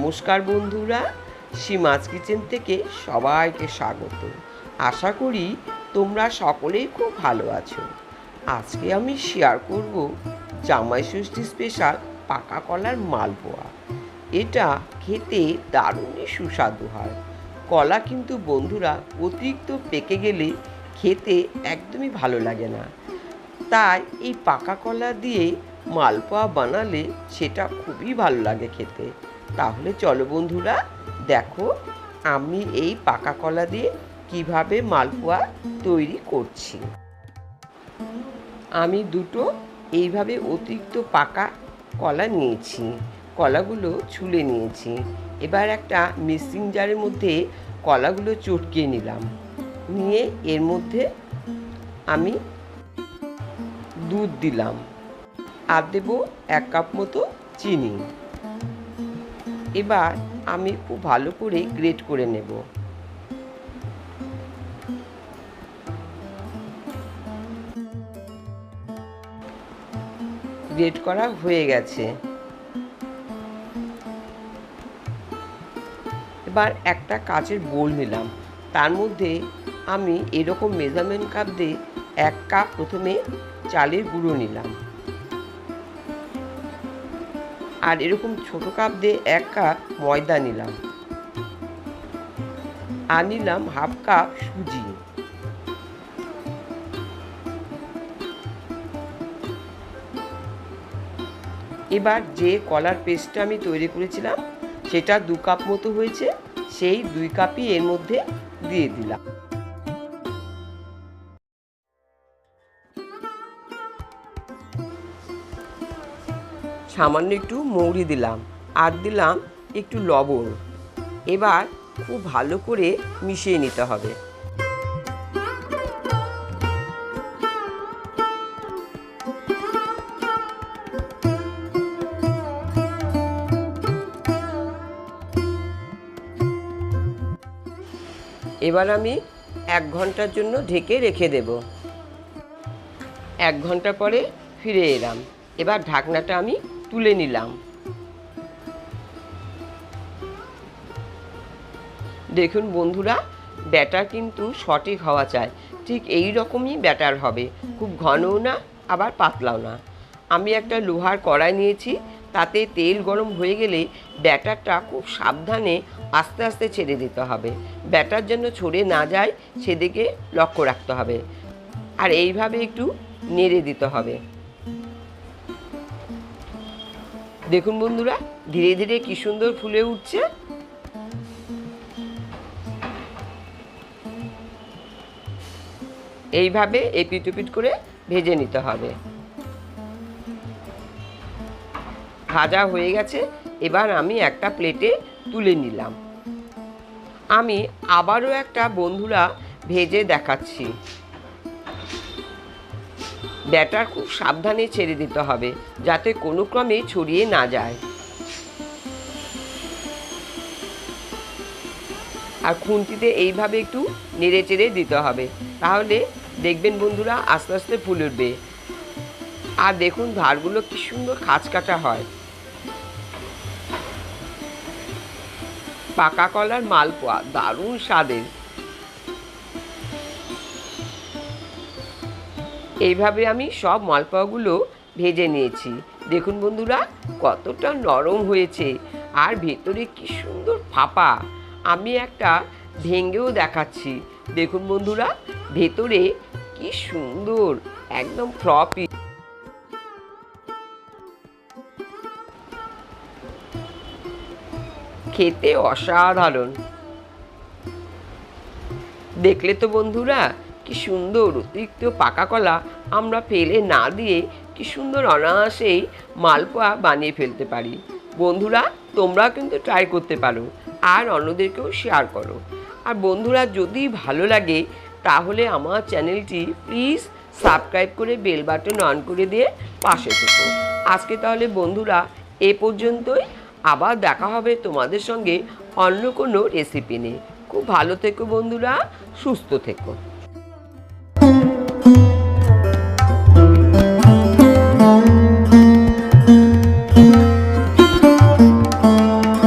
নমস্কার বন্ধুরা, সীমাজ কিচেন থেকে সবাইকে স্বাগত। আশা করি তোমরা সকলেই খুব ভালো আছো। আজকে আমি শেয়ার করব জামাই ষষ্ঠী স্পেশাল পাকা কলার মালপোয়া। এটা খেতে দারুণই সুস্বাদু হয়। কলা কিন্তু বন্ধুরা অতিরিক্ত পেকে গেলে খেতে একদমই ভালো লাগে না, তাই এই পাকা কলা দিয়ে মালপোয়া বানালে সেটা খুবই ভালো লাগে খেতে। তাহলে চলো বন্ধুরা, দেখো আমি এই পাকা কলা দিয়ে কিভাবে মালপোয়া তৈরি করছি। আমি দুটো এইভাবে অতিরিক্ত পাকা কলা নিয়েছি, কলাগুলো ছুলে নিয়েছি। এবার একটা মিক্সিং জারের মধ্যে কলাগুলো চটকিয়ে নিলাম, নিয়ে এর মধ্যে আমি দুধ দিলাম আর দেবো 1 কাপ মতো চিনি। এবার আমি খুব ভালো করে গ্রেট করে নেব। গ্রেট করা হয়ে গেছে। এবার একটা কাচের বোল নিলাম, তার মধ্যে আমি এরকম মেজারমেন্ট কাপ দিয়ে 1 কাপ প্রথমে চালের গুঁড়ো নিলাম, আর এরকম ছোট কাপ দিয়ে 1 কাপ ময়দা নিলাম, আর নিলাম 1/2 কাপ সুজি। এবার যে কলার পেস্টটা আমি তৈরি করেছিলাম সেটা 2 কাপ মতো হয়েছে, সেই 2 কাপই এর মধ্যে দিয়ে দিলাম। সামান্য একটু মৌরি দিলাম, আর দিলাম একটু লবণ। এবার খুব ভালো করে মিশিয়ে নিতে হবে। এবার আমি 1 ঘন্টার জন্য ঢেকে রেখে দেব। 1 ঘন্টা পরে ফিরে এলাম। এবার ঢাকনাটা আমি তুলে নিলাম। দেখুন বন্ধুরা, ব্যাটার কিন্তু সঠিক হওয়া চাই, ঠিক এই রকমই ব্যাটার হবে, খুব ঘনও না আবার পাতলাও না। আমি একটা লোহার কড়াই নিয়েছি, তাতে তেল গরম হয়ে গেলে ব্যাটারটা খুব সাবধানে আস্তে আস্তে ছেড়ে দিতে হবে। ব্যাটার যেন ছড়ে না যায় সেদিকে লক্ষ্য রাখতে হবে, আর এইভাবে একটু নেড়ে দিতে হবে। দেখুন বন্ধুরা, ধীরে ধীরে কি সুন্দর ফুলে উঠছে। এইভাবে এপিট ওপিট করে ভেজে নিতে হবে। ভাজা হয়ে গেছে, এবার আমি একটা প্লেটে তুলে নিলাম। আমি আবারও একটা বন্ধুরা ভেজে দেখাচ্ছি। ব্যাটার খুব সাবধানে ছেড়ে দিতে হবে, যাতে কোনো ক্রমে ছড়িয়ে না যায়। আর খুন্তিতে এইভাবে একটু নেড়ে চেড়ে দিতে হবে, তাহলে দেখবেন বন্ধুরা আস্তে আস্তে ফুলে উঠবে। আর দেখুন ধারগুলো কি সুন্দর খাঁজ কাটা হয়। পাকা কলার মালপোয়া দারুণ স্বাদের। এইভাবে আমি সব মালপোয়াগুলো ভেজে নিয়েছি। দেখুন বন্ধুরা কতটা নরম হয়েছে, আর ভেতরে কি সুন্দর ফাঁপা। আমি একটা ভেঙেও দেখাচ্ছি। দেখুন বন্ধুরা, ভেতরে কি সুন্দর, একদম ফ্লপি। খেতে অসাধারণ। দেখলে তো বন্ধুরা কি সুন্দর অতিরিক্ত পাকা কলা আমরা ফেলে না দিয়ে কি সুন্দর অনায়াসেই মালপোয়া বানিয়ে ফেলতে পারি। বন্ধুরা তোমরা কিন্তু ট্রাই করতে পারো, আর অন্যদেরকেও শেয়ার করো। আর বন্ধুরা যদি ভালো লাগে তাহলে আমার চ্যানেলটি প্লিজ সাবস্ক্রাইব করে বেল বাটন অন করে দিয়ে পাশে থেকো। আজকে তাহলে বন্ধুরা এ পর্যন্তই। আবার দেখা হবে তোমাদের সঙ্গে অন্য কোনো রেসিপি নিয়ে। খুব ভালো থেকো বন্ধুরা, সুস্থ থেকো।